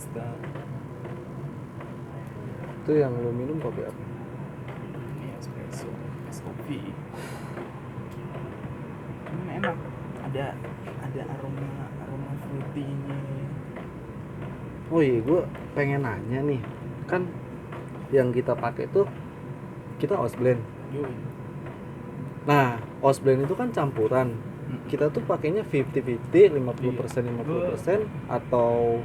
Robusta. Itu yang lu minum kopi apa? Ini espresso, es kopi. Enak. Ada aroma fruity-nya. Oh iya, gue pengen nanya nih, kan yang kita pakai tuh kita house blend. Yoi. Nah, house blend itu kan campuran. Kita tuh pakainya 50-50, 50% 50%, atau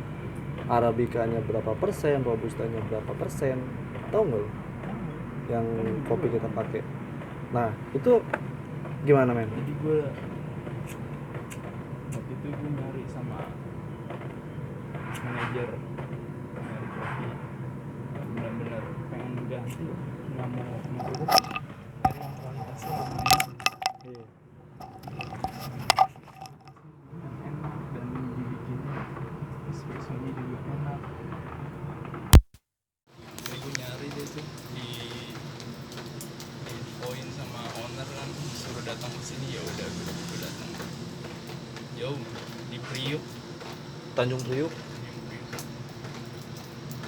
arabikanya berapa persen, robustanya berapa persen, tahu nggak lu? Yang kopi kita pakai. Nah, itu gimana men? Jadi waktu itu gue nyari sama manajer nyari kopi benar-benar pengen ganti, nggak mau merubah, nyari yang kualitasnya lumayan. Iya. Enak dan dibikinnya espressonya juga enak. Jadi gue nyari deh tuh di poin sama owner kan, suruh datang ke sini, ya udah gue datang jauh di Priuk, Tanjung Priuk.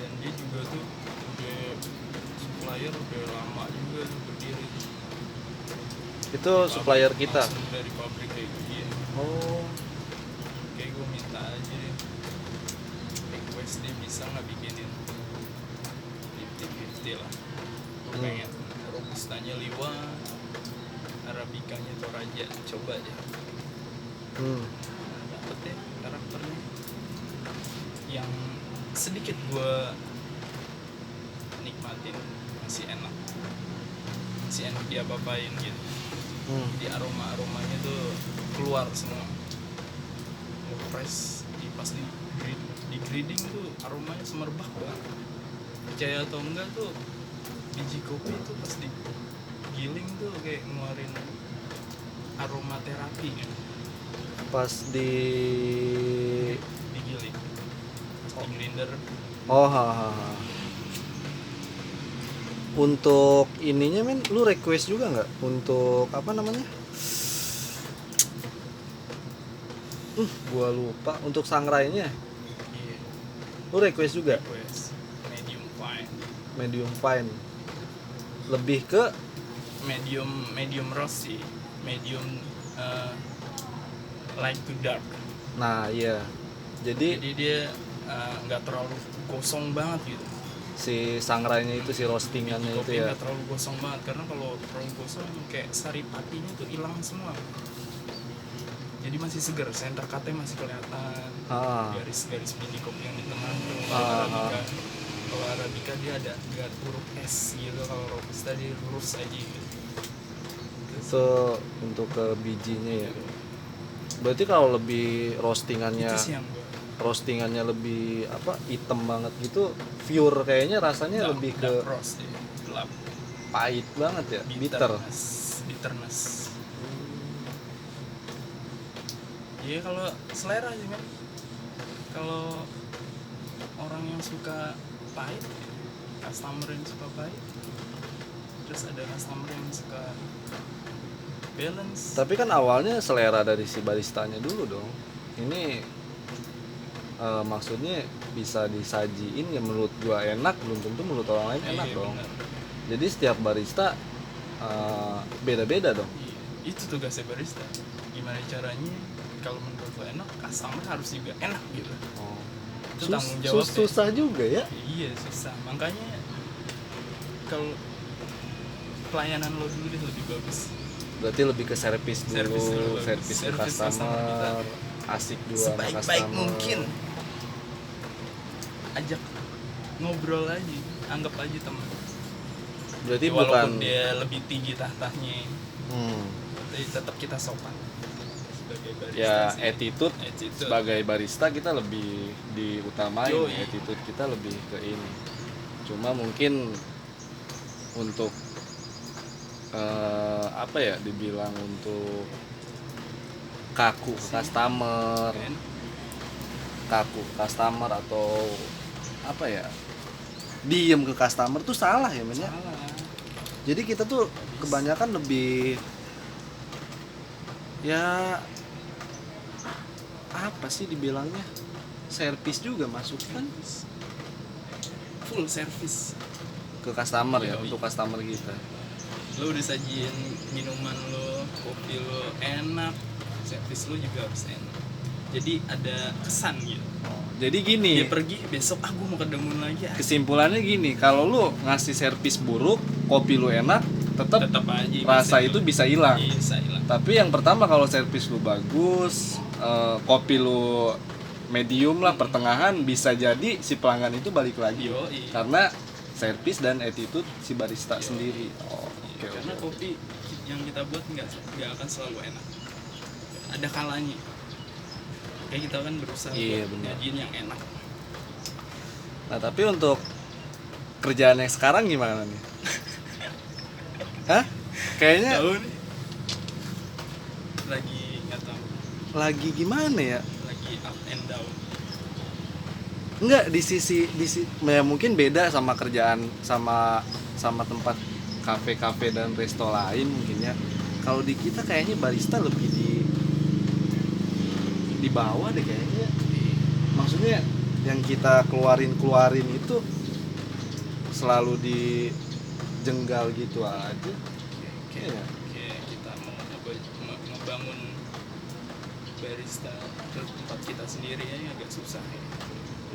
dan dia juga tuh udah supplier udah lama juga tuh berdiri. Itu supplier kita. Langsung dari pabrik kayak gini. Oh. Kayak gue minta aja deh, request dia bisa nggak bikinin 50-50 lah. Gue pengen robustanya liwat, arabikanya Toraja, coba aja. Dapet deh karakternya yang sedikit gue nikmatin, masih enak diapa-apain gitu. Jadi aromanya tuh keluar semua, fresh. Pas di grading tuh aromanya semerbak banget. Percaya atau enggak tuh, biji kopi tuh pas digiling tuh kayak ngeluarin aroma terapi gitu. Pas digiling. Pas di grinder. Untuk ininya men, lu request juga nggak untuk apa namanya? Gua lupa, untuk sangrainya. Iya. Lu request juga? Request Medium fine. Lebih ke medium roast sih. Medium light to dark. Nah, iya. Jadi dia nggak terlalu gosong banget gitu. Si sangrainya itu, si roastingannya itu ya. Nggak terlalu gosong banget, karena kalau terlalu gosong kayak saripatinya tuh hilang semua. Jadi masih segar, center cut-nya masih kelihatan. Garis-garis biji kopi yang di tengah tuh. Kalau Arabica dia ada huruf S gitu, kalau Robusta dia lurus aja gitu. Itu untuk ke bijinya ya. Berarti kalau lebih roastingannya, itu sih yang roastingannya lebih apa, hitam banget gitu, pure kayaknya rasanya lebih ke roast, gelap, pahit banget ya, bitterness. Iya, kalau selera sih kan. Kalau orang yang suka pahit, customer yang suka pahit, terus ada customer yang suka balance. Tapi kan awalnya selera dari si baristanya dulu dong. Ini maksudnya bisa disajiin ya, menurut gua enak, belum tentu menurut orang lain enak dong. Bener. Jadi setiap barista beda-beda dong. Iya, itu tugasnya barista. Gimana caranya kalau menurut lo enak, customer harus juga enak gitu. Itu tanggung jawab. Susah juga ya. Iya, susah. Makanya kalau pelayanan lo dulu deh lebih bagus. Berarti lebih ke servis dulu, servis ke customer, asik dua sama customer. Sebaik mungkin. Ajak ngobrol aja, anggap aja teman. Berarti walaupun bukan dia lebih tinggi tahtanya, tapi tetap kita sopan sebagai barista. Ya attitude sebagai barista kita lebih diutamain. Attitude kita lebih ke ini. Cuma mungkin untuk apa ya, dibilang untuk kaku customer atau apa ya, diem ke customer tuh salah ya men ya. Jadi kita tuh kebanyakan lebih ya apa sih dibilangnya, servis juga masuk kan, full service ke customer ya, Yoi. untuk customer kita. lo udah sajiin minuman lo, kopi lo enak, servis lo juga harus enak, jadi ada kesan gitu. Jadi gini, Dia pergi besok gue mau ke Demun lagi. kesimpulannya gini, kalau lu ngasih servis buruk, kopi lu enak, tetap Tetap aja rasa itu bisa hilang. Bisa hilang. Tapi yang pertama kalau servis lu bagus, kopi lu medium lah, pertengahan, bisa jadi si pelanggan itu balik lagi. Yoi. Karena servis dan attitude si barista Yoi. sendiri. Oh, oke. Karena kopi yang kita buat nggak akan selalu enak. Ada kalanya. Kayak kita kan berusaha Iya, buat benar. nyajiin yang enak. Nah, tapi untuk kerjaan yang sekarang gimana nih? Hah? Kayaknya Tahu nih. Lagi nggak tahu. lagi gimana ya? Lagi up and down. Enggak, di sisi ya mungkin beda sama kerjaan sama tempat kafe-kafe dan resto lain mungkin ya. Kalau di kita kayaknya barista lebih di bawah deh kayaknya. Maksudnya yang kita keluarin itu selalu dijenggal gitu aja. Kayaknya. Kayak kita mau ngebangun barista ke tempat kita sendiri ya agak susah ya.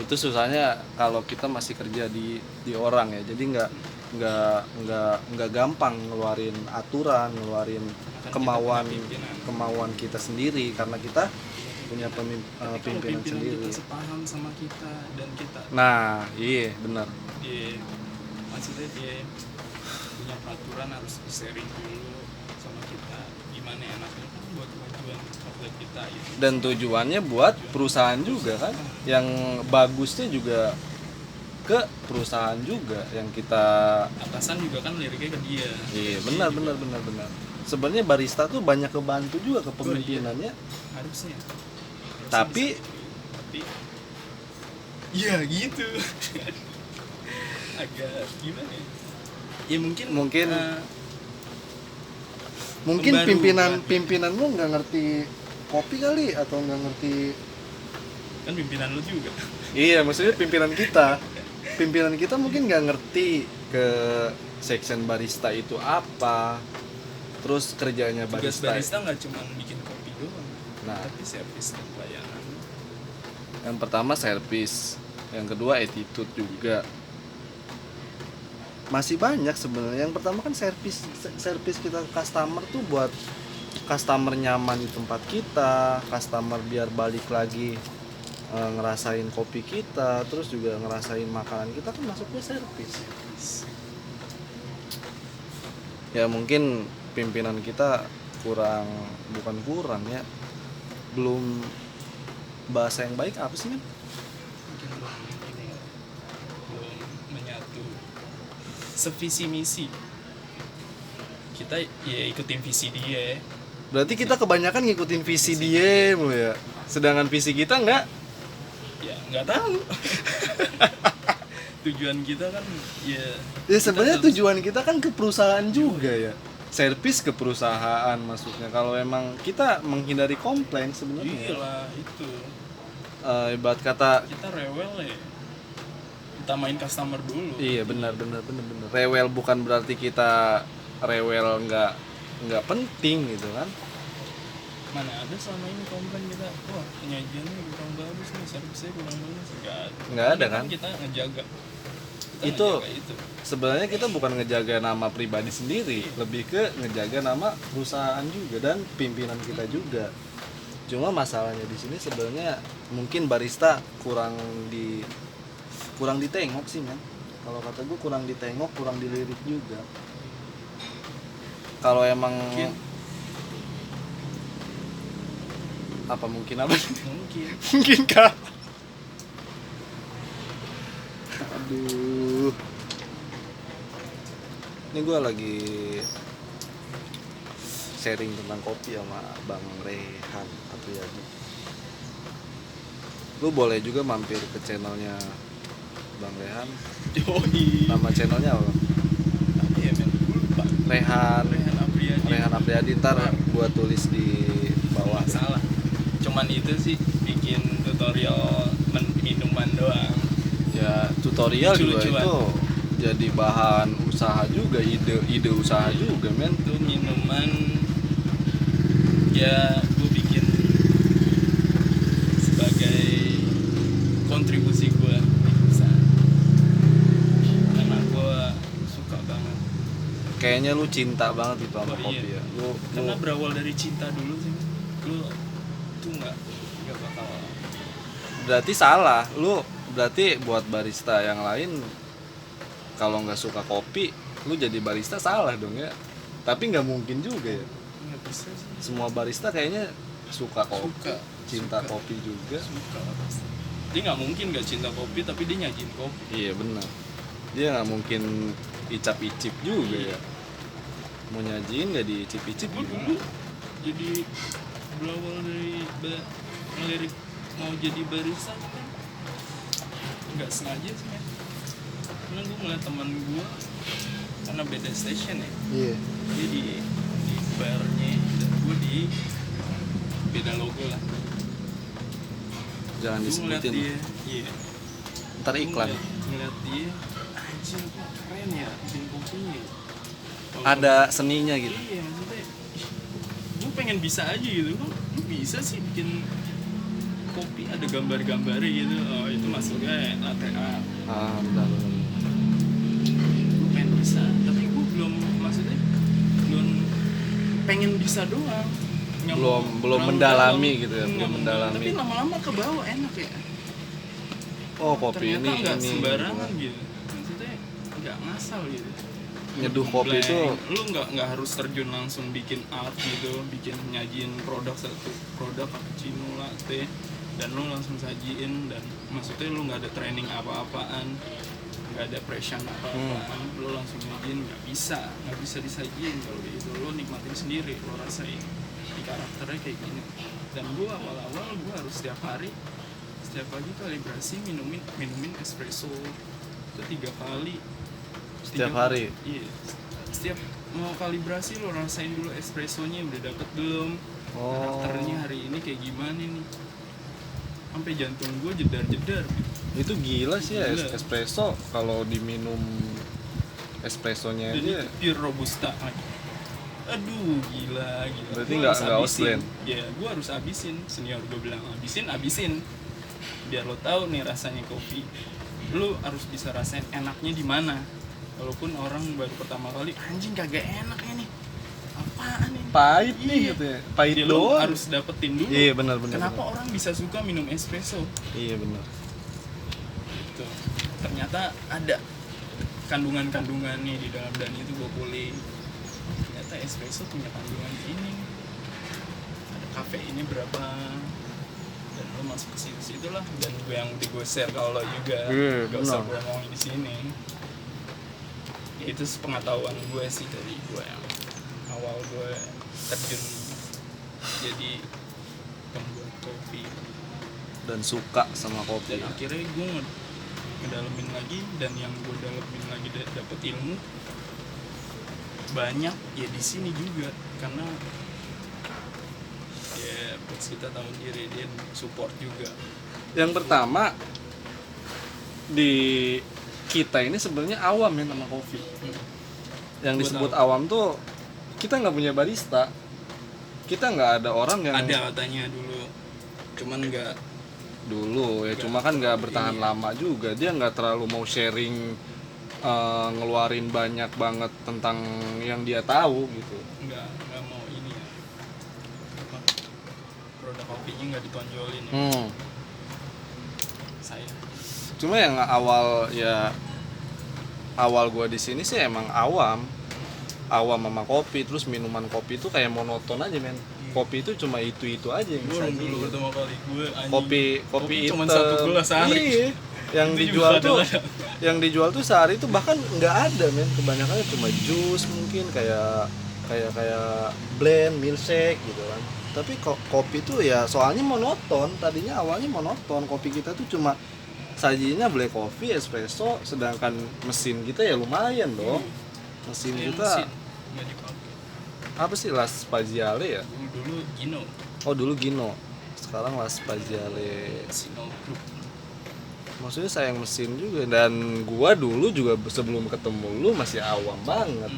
Itu susahnya kalau kita masih kerja di orang ya. Jadi nggak gampang ngeluarin aturan, ngeluarin kemauan kita sendiri karena kita punya pimpinan sendiri. Kita sepaham sama kita dan kita Nah, iya benar. maksudnya dia punya peraturan harus sharing dulu sama kita gimana enaknya kan buat kemajuan outlet kita gitu. Dan tujuannya buat perusahaan juga kan. Yang bagusnya juga ke perusahaan juga yang kita. Atasan juga kan liriknya ke dia. Iya, benar. Sebenarnya barista tuh banyak kebantu juga ke pemimpinannya. Harusnya Tapi ya gitu. Agak gimana ya mungkin mungkin membaru pimpinanmu nggak ngerti kopi kali atau nggak ngerti. kan pimpinan lu juga. Iya, maksudnya pimpinan kita mungkin nggak ngerti ke section barista itu apa, terus kerjanya Tugas barista. barista nggak cuma bikin kopi doang, Nah. tapi servis dan pelayanan. Yang pertama servis, yang kedua attitude juga. Masih banyak sebenarnya. Yang pertama kan servis kita ke customer tuh buat customer nyaman di tempat kita, customer biar balik lagi ngerasain kopi kita, terus juga ngerasain makanan kita, kan masuknya servis. Ya mungkin pimpinan kita bukan kurang ya, belum bahasa yang baik apa sih men? Mungkin belum menyatu sevisi misi. Kita ya ikutin visi dia. Berarti kita kebanyakan ngikutin visi dia mulu ya, sedangkan visi kita enggak. Ya nggak tahu. Tujuan kita kan Ya sebenarnya tujuan kita kan ke perusahaan juga ya, servis ke perusahaan maksudnya. Kalau emang kita menghindari komplain sebenarnya. Iyalah itu. Ibarat kata Kita rewel ya. Utamain customer dulu. iya benar. Rewel bukan berarti kita rewel nggak penting gitu kan. Mana ada selama ini komplain kita, wah penyajiannya kurang bagus nih, servisnya kurang bagus. Nggak ada kan? Kita ngejaga. Itu ngejaga itu. sebenarnya kita bukan ngejaga nama pribadi sendiri, lebih ke ngejaga nama perusahaan juga dan pimpinan kita juga. Cuma masalahnya di sini sebenarnya mungkin barista kurang ditengok sih men. Kalau kata gue kurang ditengok, kurang dilirik juga. Kalau emang mungkin apa? Mungkin kah? Aduh. Ini gue lagi sharing tentang kopi sama Bang Rehan Apriyadi. Lu boleh juga mampir ke channelnya Bang Rehan. Yoi. Nama channelnya apa? Iya men, lupa. Rehan Apriyadi. Ntar gua tulis di bawah. Salah. Cuman itu sih bikin tutorial tutorial juga Lucu-lucuan. itu jadi bahan usaha juga, ide usaha juga men. Itu minuman ya gue bikin sebagai kontribusi gue di usaha, karena gue suka banget. Kayaknya lu cinta banget itu sama Oh, kopi iya. ya. Karena berawal dari cinta dulu sih, lu tuh nggak bakal. Berarti salah. Lu berarti buat barista yang lain kalau nggak suka kopi, lu jadi barista salah dong ya. Tapi nggak mungkin juga ya. Nggak bisa sih. Semua barista kayaknya suka kopi, cinta suka. kopi juga. Suka pasti. Dia nggak mungkin nggak cinta kopi tapi dia nyajin kopi. Iya benar. Dia nggak mungkin icap-icip juga ya. Mau nyajiin nggak diicip-icip Gue gimana? dulu jadi berawal dari ngelirik mau jadi barista tuh kan nggak sengaja sih men. Karena gue ngeliat teman gue, karena beda station ya, Iya. dia di barnya dan gue di beda logo lah. Jangan Gue ngeliat disebutin. dia, iya. Ntar iklan. Ngeliat dia, anjir kok keren ya bikin kopinya. Ada seninya gitu. Iya, maksudnya gue pengen bisa aja gitu. Kok lu bisa sih bikin kopi ada gambar-gambarnya gitu. Oh itu masuknya latte art. Ah, benar. Gue pengen bisa, tapi gue belum, maksudnya belum pengen bisa doang. Nggak Belum mau terlalu mendalami dalam. gitu ya, Nggak belum mau mendalami. Tapi lama-lama ke bawah enak ya. Oh, kopi Ternyata nggak ini sembarangan gitu. Maksudnya nggak ngasal gitu. nyeduh kopi Blank. itu Lu nggak harus terjun langsung bikin art gitu, bikin nyajin produk satu produk cappuccino latte dan lu langsung sajiin, dan maksudnya lu nggak ada training apa-apaan, nggak ada pressure apa-apaan, lu langsung nyajin, nggak bisa disajiin kalau gitu. Lu nikmatin sendiri, lu rasain di karakternya kayak gini. Dan gua awal-awal gua harus setiap pagi kalibrasi minumin espresso itu 3 kali setiap hari. Iya, setiap mau kalibrasi lo rasain dulu espressonya udah dapet belum, karakternya hari ini kayak gimana nih, sampai jantung gue jedar-jedar gitu. Itu gila sih ya, Gila. espresso kalau diminum espressonya Dan aja. itu pure robusta lagi. Aduh gila. Berarti Gua nggak harus house habisin. blend? Ya gue harus habisin, senior gue bilang habisin biar lo tahu nih rasanya kopi. Lo harus bisa rasain enaknya di mana. Walaupun orang baru pertama kali, anjing kagak enak ya nih, apaan ini? Pahit nih Iya. gitu ya. Pahit Ya, lo doang. harus dapetin dulu. Iya benar. Kenapa orang bisa suka minum espresso? Iya benar. Gitu. Ternyata ada kandungan-kandungan nih di dalam, dan itu gue kulik. Ternyata espresso punya kandungan ini. Ada kafeinnya berapa? Dan lo masuk ke situ lah. Dan gue yang udah gue share ke lo juga. Iya, Gak usah benar. gue ngomongin di sini. Ya, itu sepengetahuan gue sih dari gue yang awal gue terjun jadi pembuat kopi. Dan suka sama kopi. Dan akhirnya gue ngedalemin lagi, dan yang gue dalemin lagi dapet ilmu banyak ya di sini juga, karena ya bos kita tahu diri, dia support juga. Yang pertama di kita ini sebenarnya awam ya sama kopi. Yang Gua disebut tahu. awam tuh kita nggak punya barista. Kita nggak ada orang yang Ada katanya dulu, cuman nggak dulu ya, Nggak cuma kan nggak bertahan iya. lama juga. Dia nggak terlalu mau sharing, ngeluarin banyak banget tentang yang dia tahu gitu. nggak mau ini ya, apa, produk kopinya nggak ditonjolin ya. Saya Cuma yang awal gue di sini sih emang awam sama kopi. Terus minuman kopi itu kayak monoton aja men. Kopi itu cuma itu aja yang gue bisa dulu pertama kali gue kopi cuma hitam. 1 gelas sehari. Iya. Yang Itu dijual juga tuh kadang-kadang. yang dijual tuh sehari itu bahkan nggak ada men. Kebanyakan cuma jus mungkin kayak blend, milkshake gitu kan. Tapi kopi tuh ya soalnya monoton. Tadinya awalnya monoton. Kopi kita tuh cuma sajinya black coffee, espresso, sedangkan mesin kita ya lumayan dong. Mesin Yang kita mesin nggak dipakai. apa sih, Las Spaziale ya? Dulu Gino, Oh dulu Gino, sekarang Las Spaziale. Sino Group. maksudnya sayang mesin juga. Dan gua dulu juga sebelum ketemu lu masih awam banget.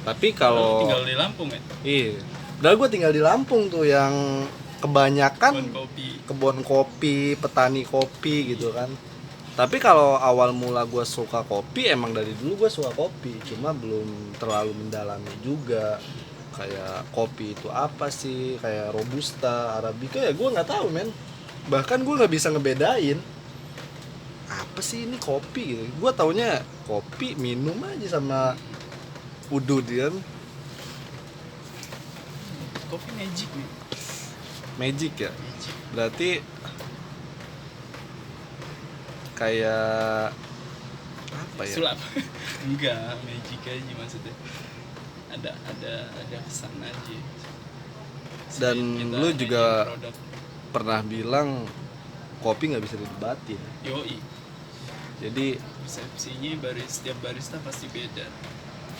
Tapi kalau tinggal di Lampung ya? Iya. Dan gua tinggal di Lampung tuh yang kebanyakan kebun kopi, petani kopi gitu kan. Tapi kalau awal mula gue suka kopi, emang dari dulu gue suka kopi, cuma belum terlalu mendalami juga kayak kopi itu apa sih, kayak robusta, arabica ya gue nggak tahu men. Bahkan gue nggak bisa ngebedain apa sih ini kopi gitu. Gue taunya kopi minum aja sama udud kan. Kopi magic nih. Magic ya. Magic. Berarti kayak apa ya? Sulap. Enggak, magic aja maksudnya. Ada kesan aja. Dan lu juga pernah bilang kopi nggak bisa didebatin. Yoi. Jadi persepsinya setiap barista pasti beda,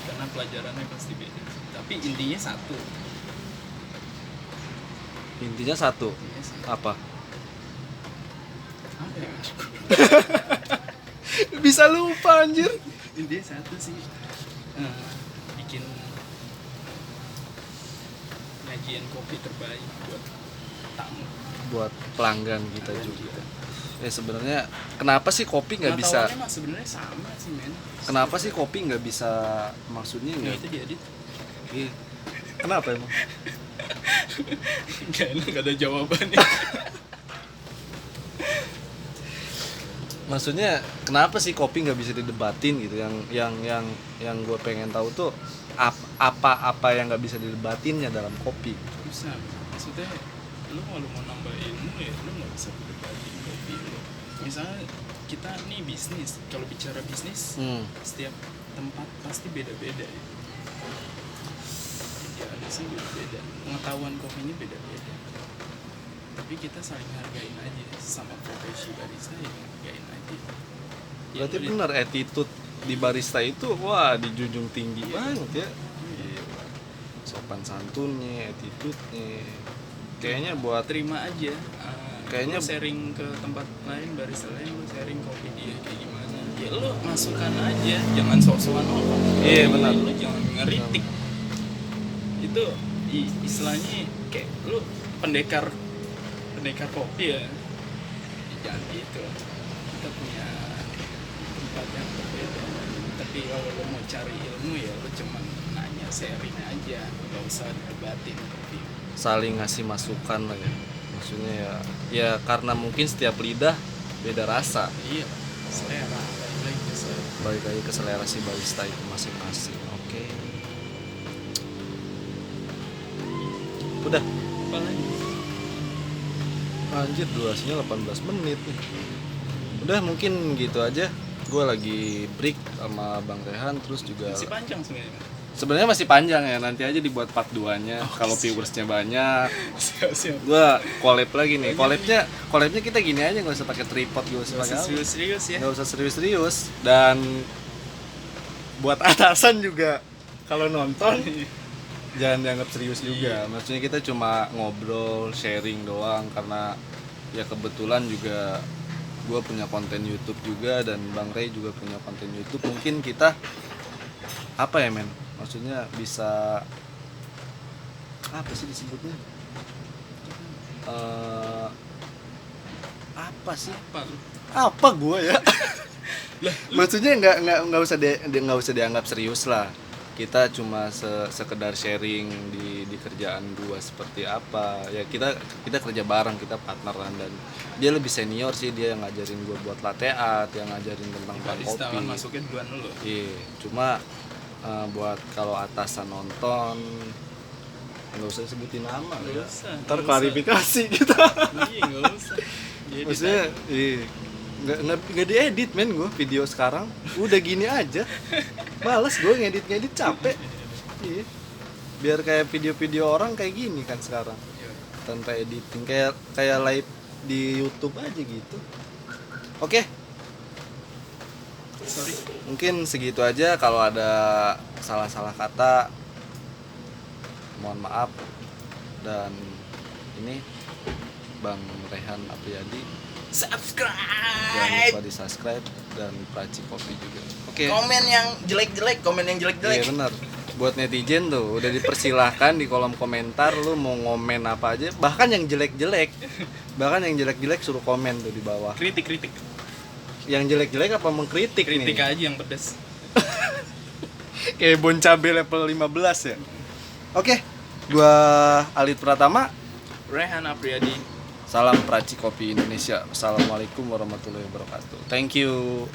karena pelajarannya pasti beda. Tapi intinya satu. Apa? Apa ya? Bisa lupa anjir. Intinya satu sih, bikin penyajian kopi terbaik buat tamu, buat pelanggan kita juga. Ya sebenarnya kenapa sih kopi nggak bisa? Mah sebenarnya sama sih men. Kenapa sih kopi nggak bisa, maksudnya nggak? Itu diedit. Iya. Kenapa emang? Nggak ada jawabannya. Maksudnya kenapa sih kopi nggak bisa didebatin gitu? Yang gue pengen tahu tuh apa yang nggak bisa didebatinnya dalam kopi? Bisa. Maksudnya lu kalau mau nambah ilmu ya lu nggak bisa berdebatin kopi lu. Misalnya kita nih bisnis, kalau bicara bisnis, setiap tempat pasti beda-beda ya. Ada sih beda-beda, pengetahuan kopi ini beda-beda. Tapi kita saling hargain aja, sama profesi barista ya hargain aja. Berarti benar attitude di barista itu wah dijunjung tinggi banget ya. Sopan santunnya, attitude-nya. Kayaknya buat terima aja. Kayaknya sharing ke tempat lain, barista lain, lu sharing kopi dia kayak gimana. Ya lu masukkan aja, jangan sok-sokan orang. Iya benar. Lu jangan ngeritik. Itu istilahnya kayak lu pendekar kopi ya. Jangan gitu. Kita punya tempat yang berbeda. Tapi kalau lu mau cari ilmu ya lu cuman nanya, sharing aja, nggak usah debatin kopi. Saling ngasih masukan lah ya. Maksudnya ya karena mungkin setiap lidah beda rasa. Iya, selera. Balik lagi ke selera si barista itu masing-masing. Oke. Udah. Apa lagi? Anjir, durasinya 18 menit nih. Udah mungkin gitu aja. Gue lagi break sama Bang Rehan, terus juga masih panjang sebenarnya. Sebenarnya masih panjang ya, nanti aja dibuat part 2-nya kalau viewersnya banyak. Siap. Gua collab lagi nih. Collabnya kita gini aja, nggak usah pakai tripod, nggak usah pakai serius ya. Nggak usah serius-serius. Dan buat atasan juga kalau nonton jangan dianggap serius juga. Maksudnya kita cuma ngobrol, sharing doang, karena ya kebetulan juga gua punya konten YouTube juga dan Bang Ray juga punya konten YouTube. Mungkin kita apa ya men? Maksudnya bisa apa sih disebutnya? Apa sih? Apa gua ya? Maksudnya nggak usah dianggap serius lah. Kita cuma sekedar sharing di kerjaan gua seperti apa. Ya kita kerja bareng, kita partneran, dan dia lebih senior sih, dia yang ngajarin gua buat latte art, yang ngajarin tentang barista kopi. masukin duluan dulu. Iya, cuma buat kalau atasan nonton nggak usah sebutin nama ya. Ntar klarifikasi kita. Iya nggak usah. Maksudnya nggak diedit men, gue video sekarang udah gini aja. Males gue ngedit capek. Iya. Biar kayak video-video orang kayak gini kan sekarang. Tanpa editing, kayak live di YouTube aja gitu. Oke. Sorry. Mungkin segitu aja. Kalau ada salah-salah kata mohon maaf. Dan ini Bang Rehan Apriyadi Jangan subscribe. lupa di subscribe dan Praci Kopi juga. Oke. Komen yang jelek-jelek. Iya benar. Buat netizen tuh udah dipersilahkan di kolom komentar lu mau ngomen apa aja, bahkan yang jelek-jelek suruh komen tuh di bawah. Kritik. Yang jelek-jelek apa mengkritik Kritik nih? aja yang pedes. Kayak bon cabe level 15 ya. Oke, gua Alit Pratama. Rehan Apriyadi. Salam Praci Kopi Indonesia. Assalamualaikum warahmatullahi wabarakatuh. Thank you.